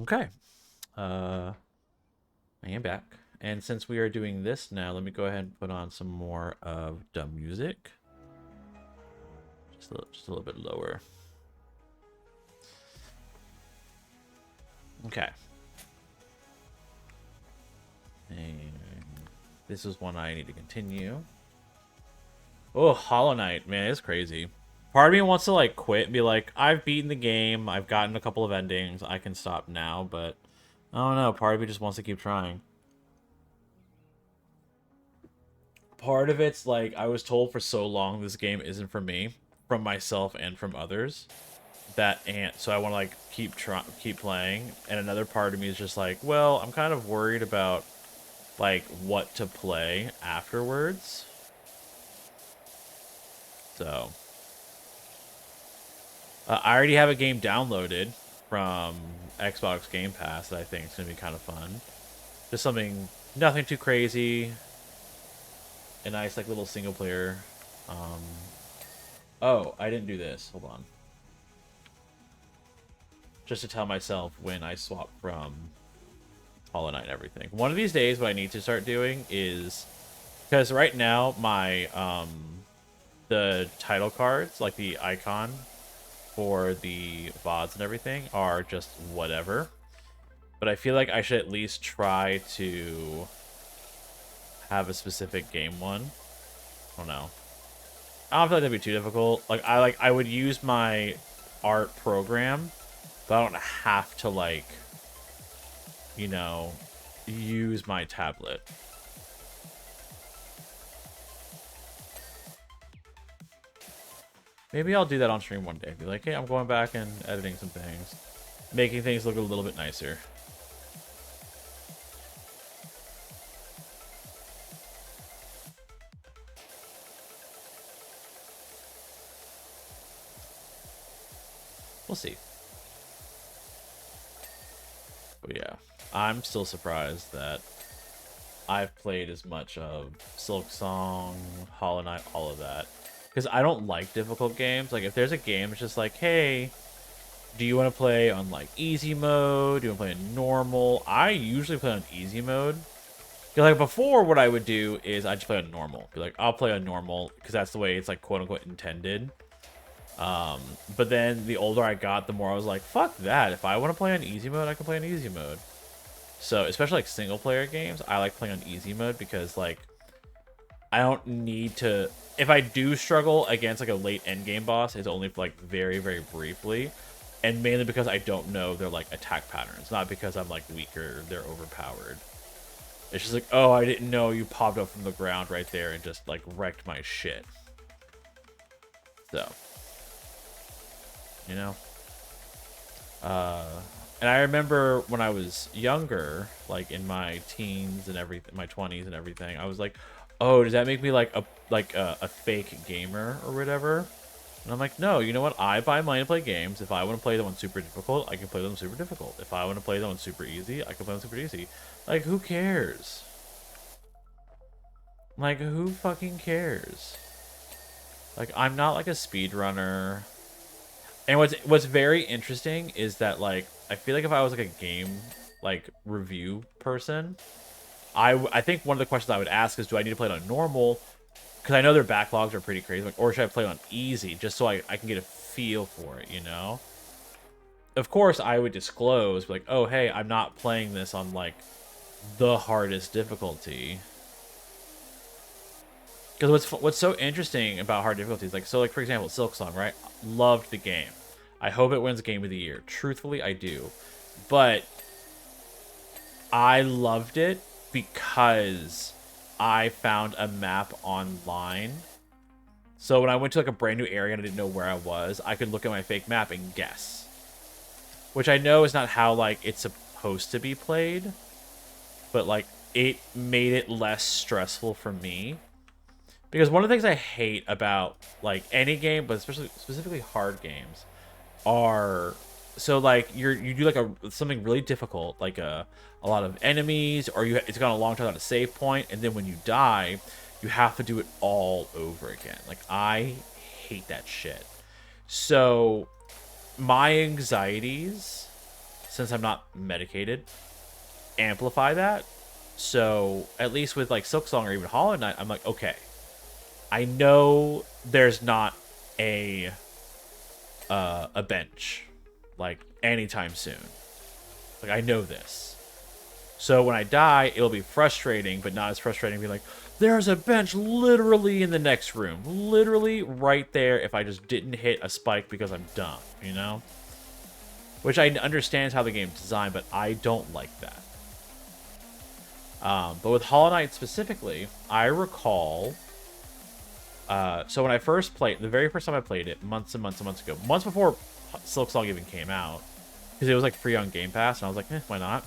Okay. I am back. And since we are doing this now, let me go ahead and put on some more of the music. Just a little bit lower. Okay. And this is one I need to continue. Oh, Hollow Knight, man, it's crazy. Part of me wants to like quit and be like, I've beaten the game, I've gotten a couple of endings, I can stop now, but I don't know, part of me just wants to keep trying. Part of it's like I was told for so long this game isn't for me, from myself and from others. So I want to like keep playing, and another part of me is just like, well, I'm kind of worried about like what to play afterwards. So I already have a game downloaded from Xbox Game Pass that I think is gonna be kind of fun. Just something, nothing too crazy, a nice like little single player. Um, oh, I didn't do this. Hold on. Just to tell myself when I swap from Hollow Knight and everything. One of these days, what I need to start doing is, because right now my the title cards, like the icon for the VODs and everything, are just whatever. But I feel like I should at least try to have a specific game one. I don't know. I don't feel like that'd be too difficult. I would use my art program, but I don't have to like, you know, use my tablet. Maybe I'll do that on stream one day. Be like, hey, I'm going back and editing some things. Making things look a little bit nicer. We'll see. But yeah, I'm still surprised that I've played as much of Silk Song, Hollow Knight, all of that. Because I don't like difficult games. Like, if there's a game, it's just like, hey, do you want to play on, like, easy mode? Do you want to play on normal? I usually play on easy mode. Like, before, what I would do is I'd just play on normal. Be like, I'll play on normal, because that's the way it's, like, quote-unquote intended. But then the older I got, the more I was like, fuck that. If I want to play on easy mode, I can play on easy mode. So, especially, like, single-player games, I like playing on easy mode because, like, I don't need to... If I do struggle against, like, a late endgame boss, it's only, like, very, very briefly. And mainly because I don't know their, like, attack patterns. Not because I'm, like, weaker, they're overpowered. It's just like, oh, I didn't know you popped up from the ground right there and just, like, wrecked my shit. So... You know? And I remember when I was younger, like in my teens and everything, my 20s and everything, I was like, oh, does that make me like a fake gamer or whatever? And I'm like, no, you know what? I buy money to play games. If I want to play them on super difficult, I can play them super difficult. If I want to play them on super easy, I can play them super easy. Like, who cares? Like, who fucking cares? Like, I'm not like a speedrunner. And what's very interesting is that like I feel like if I was like a game like review person, I think one of the questions I would ask is, do I need to play it on normal? Because I know their backlogs are pretty crazy. Like, or should I play it on easy just so I can get a feel for it, you know? Of course, I would disclose like, oh hey, I'm not playing this on like the hardest difficulty. Because what's so interesting about hard difficulties, like so, like for example, Silksong, right? Loved the game. I hope it wins Game of the Year. Truthfully, I do, but I loved it because I found a map online. So when I went to like a brand new area and I didn't know where I was, I could look at my fake map and guess, which I know is not how like it's supposed to be played, but like it made it less stressful for me. Because one of the things I hate about like any game, but especially specifically hard games, are so like you do like something really difficult, like a lot of enemies, or it's gone a long time on a save point, and then when you die, you have to do it all over again. Like I hate that shit. So my anxieties since I'm not medicated, amplify that. So at least with like Silksong or even Hollow Knight, I'm like, okay, I know there's not a bench like anytime soon. Like, I know this. So when I die, it'll be frustrating, but not as frustrating to be like, there's a bench literally in the next room. Literally right there if I just didn't hit a spike because I'm dumb, you know? Which I understand is how the game's designed, but I don't like that. But with Hollow Knight specifically, I recall... so when I first played, the very first time I played it, months and months and months ago, months before Silksong even came out, because it was like free on Game Pass, and I was like, why not?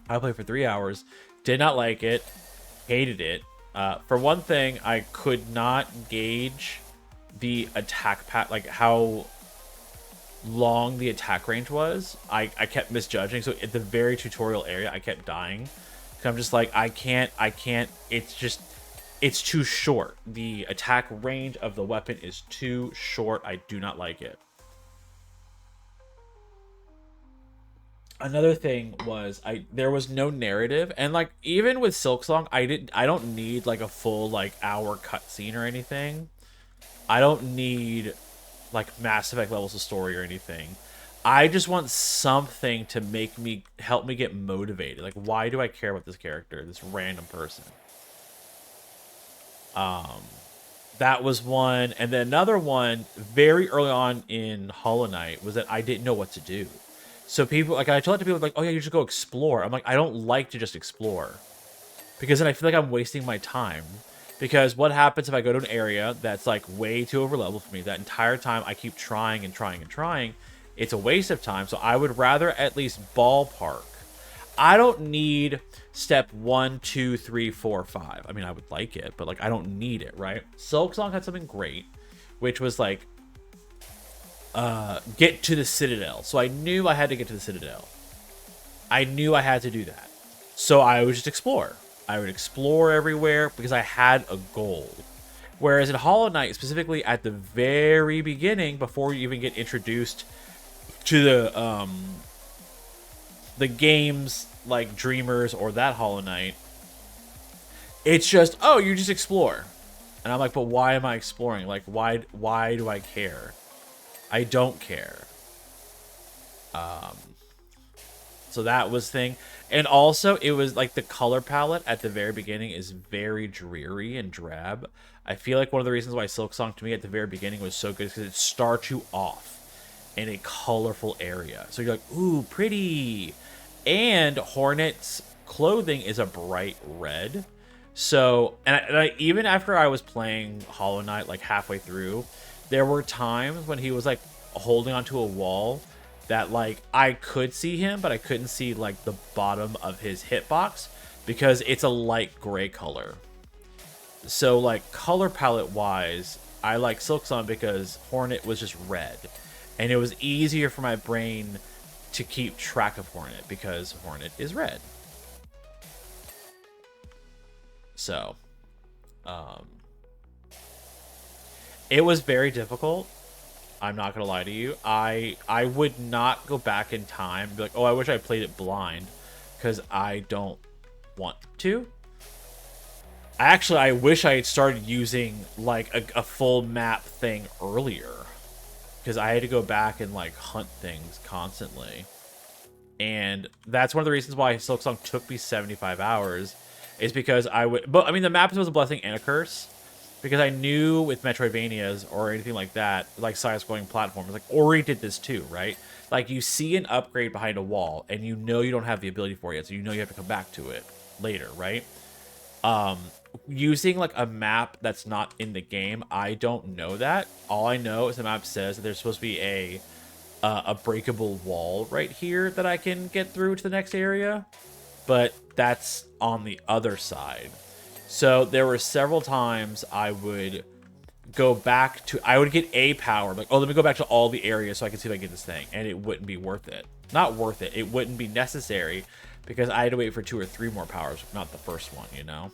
I played for 3 hours, did not like it, hated it. For one thing, I could not gauge the attack path, like how long the attack range was. I kept misjudging, so at the very tutorial area, I kept dying. So I'm just like, I can't, it's too short. The attack range of the weapon is too short. I do not like it. Another thing was there was no narrative, and like even with Silksong, I don't need like a full like hour cutscene or anything. I don't need like Mass Effect levels of story or anything. I just want something to help me get motivated. Like, why do I care about this character, this random person? That was one, and then another one very early on in Hollow Knight was that I didn't know what to do. So people, like, I told it to people like, oh yeah, you just go explore. I'm like, I don't like to just explore, because then I feel like I'm wasting my time. Because what happens if I go to an area that's like way too overleveled for me? That entire time I keep trying and trying and trying. It's a waste of time. So I would rather at least ballpark. I don't need step 1, 2, 3, 4, 5. I mean, I would like it, but like I don't need it, right? Silksong had something great, which was like get to the Citadel. So I knew I had to get to the Citadel. I knew I had to do that. So I would just explore. I would explore everywhere because I had a goal. Whereas in Hollow Knight, specifically at the very beginning, before you even get introduced to the games like Dreamers or that Hollow Knight, it's just, oh, you just explore. And I'm like, but why am I exploring? Like, why do I care? I don't care. So that was thing. And also, it was like the color palette at the very beginning is very dreary and drab. I feel like one of the reasons why Silksong to me at the very beginning was so good is because it starts you off in a colorful area. So you're like, ooh, pretty. And Hornet's clothing is a bright red. So, and even after I was playing Hollow Knight like halfway through, there were times when he was like holding onto a wall that like I could see him, but I couldn't see like the bottom of his hitbox because it's a light gray color. So like color palette wise, I like Silksong because Hornet was just red, and it was easier for my brain to keep track of Hornet because Hornet is red. So, it was very difficult. I'm not gonna lie to you. I would not go back in time and be like, oh, I wish I played it blind, because I don't want to. Actually, I wish I had started using like a full map thing earlier, because I had to go back and like hunt things constantly. And that's one of the reasons why Silksong took me 75 hours, is because but I mean, the map was a blessing and a curse, because I knew with Metroidvanias or anything like that, like side-scrolling platforms, like Ori did this too, right? Like you see an upgrade behind a wall and you know you don't have the ability for it yet, so you know you have to come back to it later, right? Using like a map that's not in the game, I don't know that. All I know is the map says that there's supposed to be a breakable wall right here that I can get through to the next area, but that's on the other side. So there were several times I would go back to, I would get a power, like, oh, let me go back to all the areas so I can see if I get this thing, and it wouldn't be worth it. Not worth it. It wouldn't be necessary, because I had to wait for 2 or 3 more powers, not the first one, you know?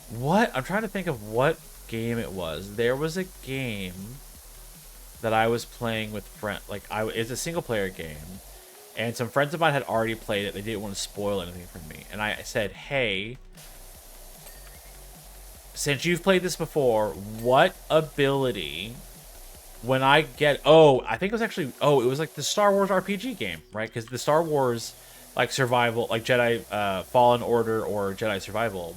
What? I'm trying to think of what game it was. There was a game that I was playing with it's a single player game, and some friends of mine had already played it. They didn't want to spoil anything from me, and I said, "Hey, since you've played this before, what ability when I get I think it was actually it was like the Star Wars RPG game, right? Because the Star Wars like survival, like Jedi Fallen Order or Jedi Survival,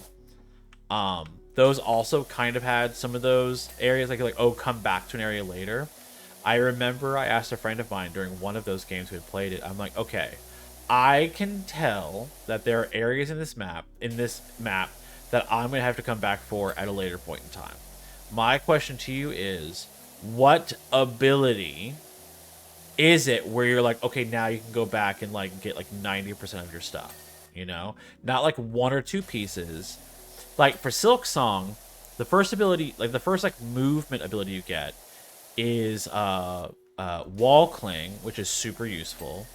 those also kind of had some of those areas like come back to an area later. I remember I asked a friend of mine during one of those games who had played it. I'm like, okay, I can tell that there are areas in this map that I'm gonna have to come back for at a later point in time. My question to you is, what ability is it where you're like, okay, now you can go back and like get like 90% of your stuff, you know? Not like one or two pieces. Like for Silk Song, the first ability, like the first like movement ability you get is wall cling, which is super useful.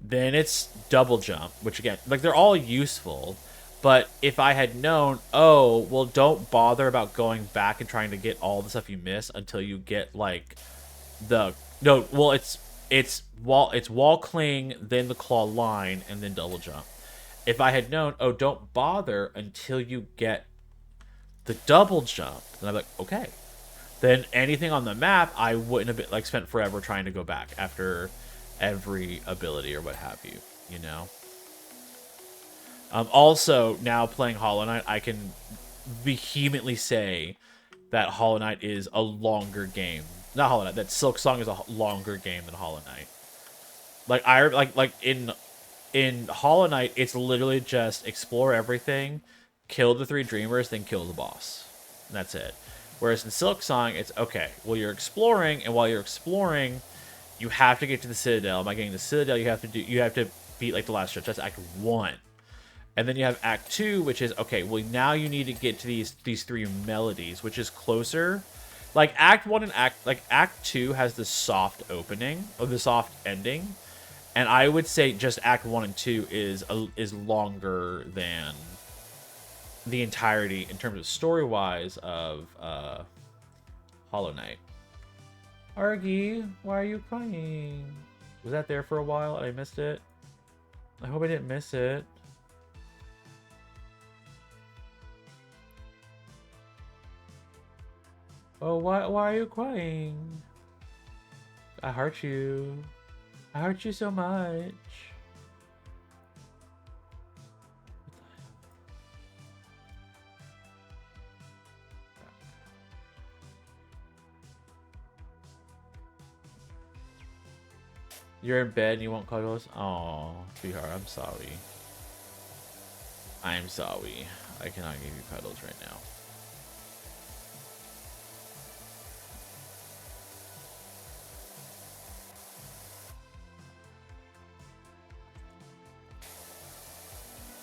Then it's double jump, which again, like they're all useful. But if I had known, well, don't bother about going back and trying to get all the stuff you miss until you get like the no, well, it's wall cling, then the claw line, and then double jump. If I had known, don't bother until you get the double jump, then I'm like, okay. Then anything on the map, I wouldn't have been, like spent forever trying to go back after every ability or what have you, you know. Also, now playing Hollow Knight, I can vehemently say that Hollow Knight is a longer game. Not Hollow Knight. That Silk Song is a longer game than Hollow Knight. Like in Hollow Knight, it's literally just explore everything, kill the 3 dreamers, then kill the boss. And that's it. Whereas in Silk Song, it's okay. Well, you're exploring, and while you're exploring, you have to get to the Citadel. By getting the Citadel, you have to beat like the last stretch. That's Act 1. And then you have Act 2, which is okay, well now you need to get to these 3 melodies, which is closer. Like Act 1 and Act 2 has the soft opening or the soft ending. And I would say just Act 1 and 2 is longer than the entirety in terms of story-wise of Hollow Knight. Argy, why are you crying? Was that there for a while? I missed it. I hope I didn't miss it. Oh, why are you crying? I hurt you. I hurt you so much. You're in bed and you won't cuddle us? Oh, sweetheart, I'm sorry. I'm sorry. I cannot give you cuddles right now.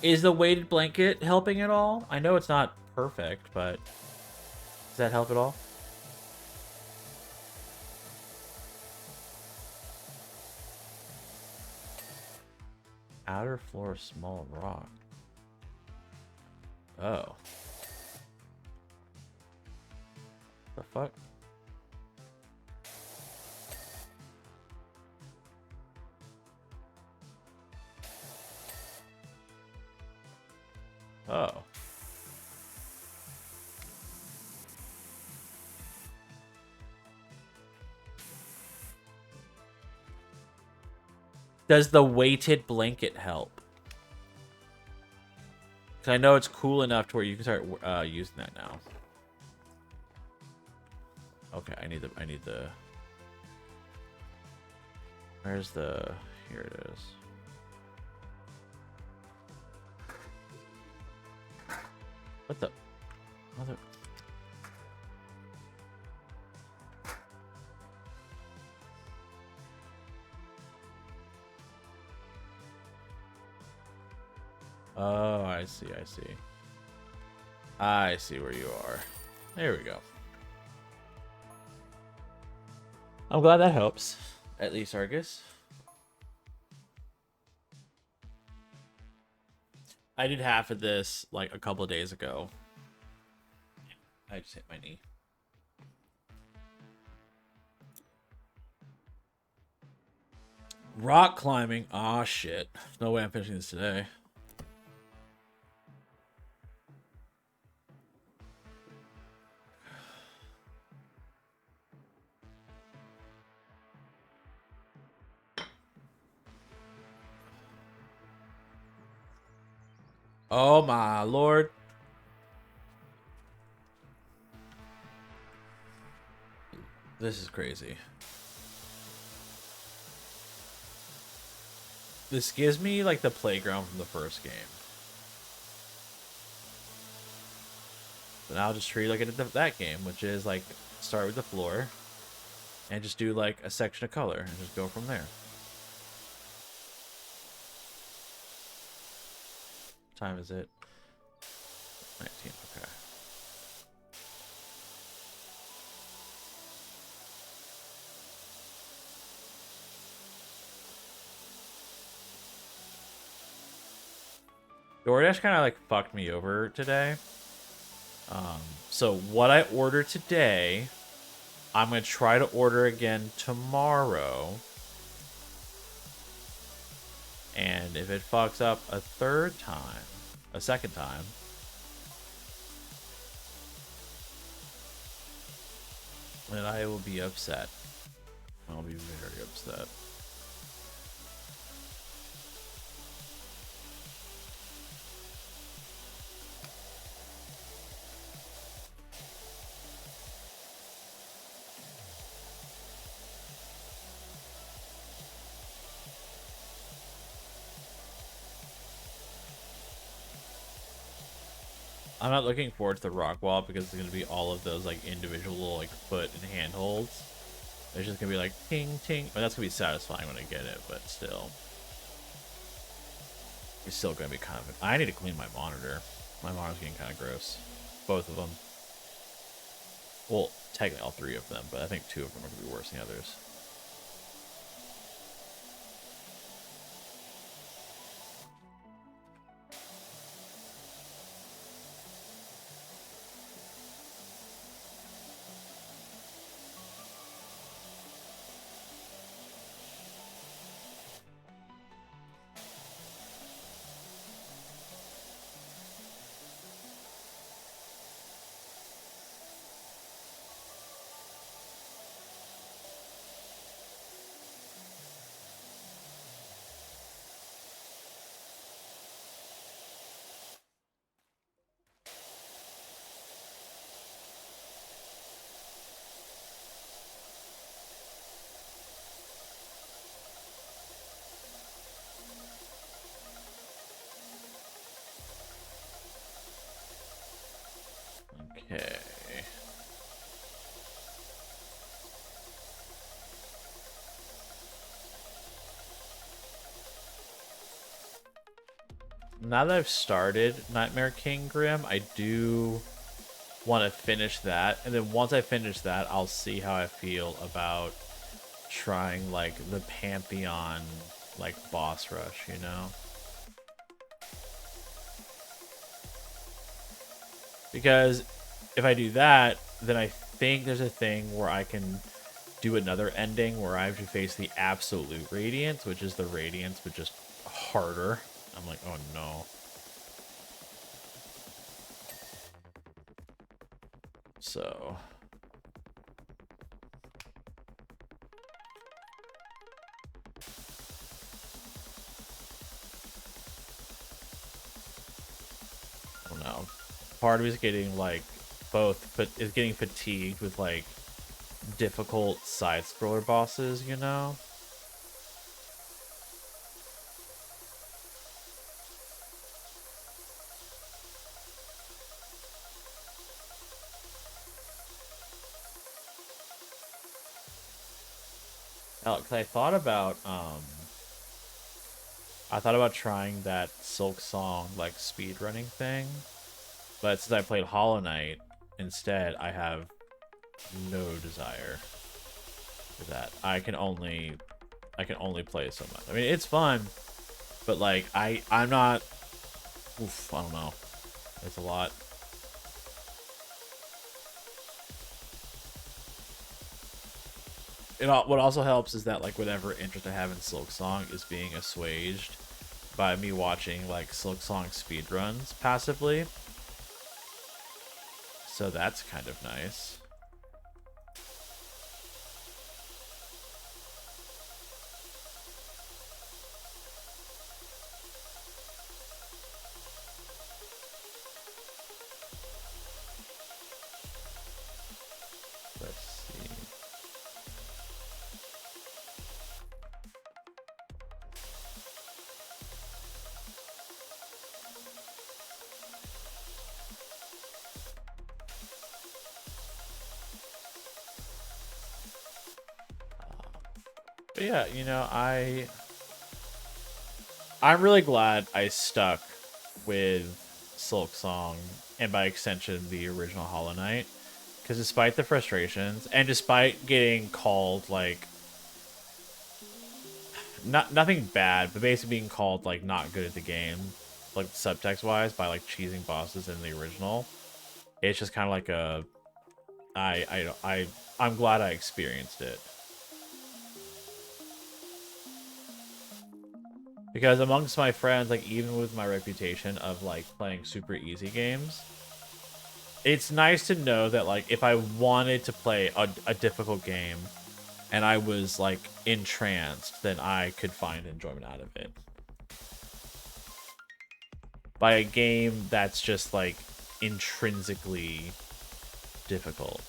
Is the weighted blanket helping at all? I know it's not perfect, but does that help at all? Outer floor, small rock. Oh. The fuck? Oh. Does the weighted blanket help? Because I know it's cool enough to where you can start using that now. Okay, I need the... Where's the... Here it is. What the... Mother... Oh, I see, I see. I see where you are. There we go. I'm glad that helps. At least, Argus. I did half of this, like, a couple of days ago. I just hit my knee. Rock climbing. Ah, shit. No way I'm finishing this today. Oh my lord. This is crazy. This gives me like the playground from the first game. But now I'll just treat like it did that game, which is like start with the floor and just do like a section of color and just go from there. What time is it? 19. Okay. DoorDash kind of like fucked me over today. So what I ordered today, I'm going to try to order again tomorrow. And if it fucks up a second time, then I will be upset. I'll be very upset. I'm not looking forward to the rock wall because it's going to be all of those like individual like foot and hand holds. It's just going to be like ting ting. But that's going to be satisfying when I get it, but still. It's still going to be kind of... I need to clean my monitor. My monitor's getting kind of gross. Both of them. Well, technically all three of them, but I think two of them are going to be worse than the others. Okay. Now that I've started Nightmare King Grim, I do want to finish that. And then once I finish that, I'll see how I feel about trying, like, the Pantheon, like, boss rush, you know? Because if I do that, then I think there's a thing where I can do another ending where I have to face the absolute Radiance, which is the Radiance, but just harder. I'm like, oh no. So... I don't know. Part of me is getting, like, both, but is getting fatigued with, like, difficult side-scroller bosses, you know? Cause I thought about trying that Silk Song like speedrunning thing, but since I played Hollow Knight instead, I have no desire for that. I can only play so much. I mean, it's fun, but like I'm not. Oof, I don't know. It's a lot. What also helps is that like whatever interest I have in Silk Song is being assuaged by me watching like Silk Song speedruns passively. So that's kind of nice. Let's see. But yeah, you know, I'm really glad I stuck with Silk Song and by extension the original Hollow Knight, because despite the frustrations and despite getting called like nothing bad, but basically being called like not good at the game, like subtext wise by like cheesing bosses in the original, it's just kind of like a I'm glad I experienced it. Because amongst my friends, like even with my reputation of like playing super easy games, it's nice to know that like if I wanted to play a difficult game and I was like entranced, then I could find enjoyment out of it. By a game that's just like intrinsically difficult.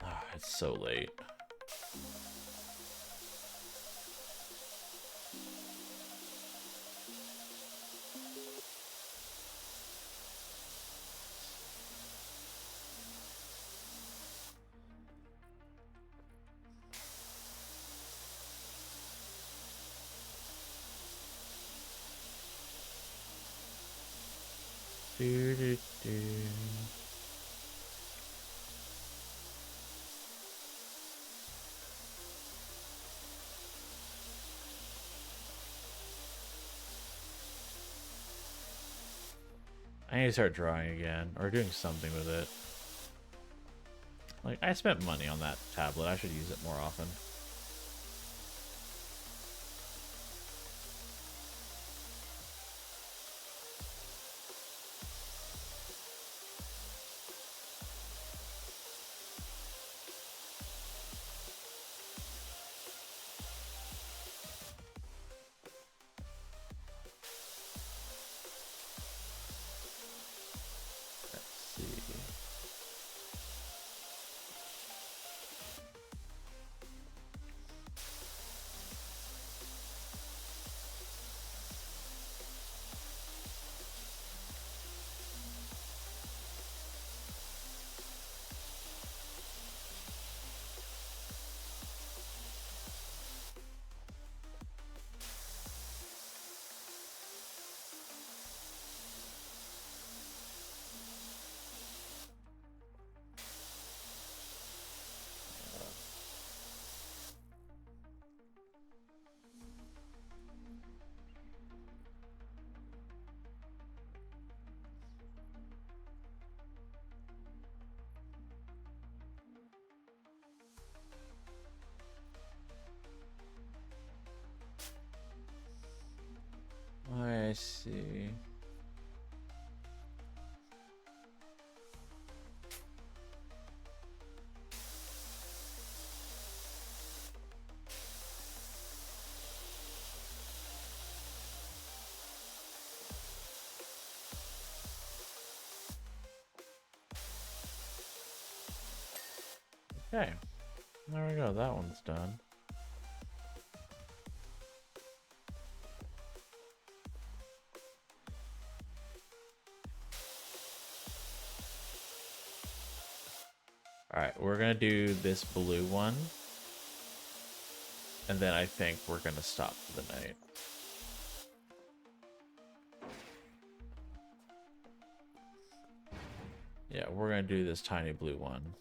Oh, it's so late. Do, do, do. I need to start drawing again, or doing something with it. Like, I spent money on that tablet. I should use it more often. Let's see. I see. Okay. There we go. That one's done. Alright, we're gonna do this blue one. And then I think we're gonna stop for the night. Yeah, we're gonna do this tiny blue one.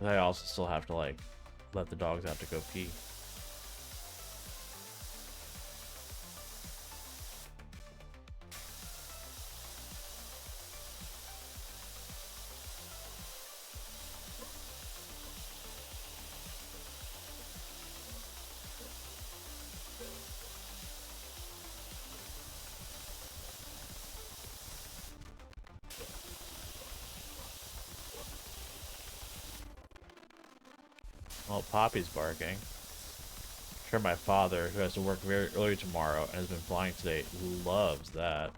But I also still have to like let the dogs out to go pee. Well, Poppy's barking. I'm sure my father, who has to work very early tomorrow and has been flying today, loves that.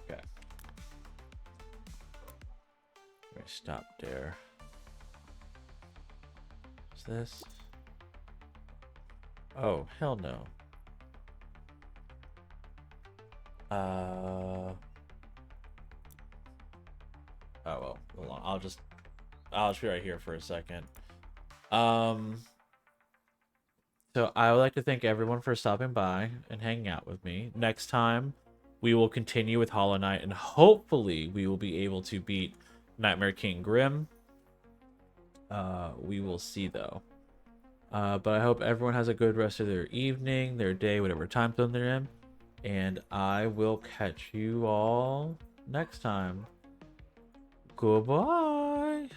Okay. Let me stop there. Is this? Oh, hell no. Oh well, hold on. I'll just be right here for a second. Um, so I would like to thank everyone for stopping by and hanging out with me. Next time, we will continue with Hollow Knight, and hopefully we will be able to beat Nightmare King Grim. We will see though. But I hope everyone has a good rest of their evening, their day, whatever time zone they're in. And I will catch you all next time. Goodbye.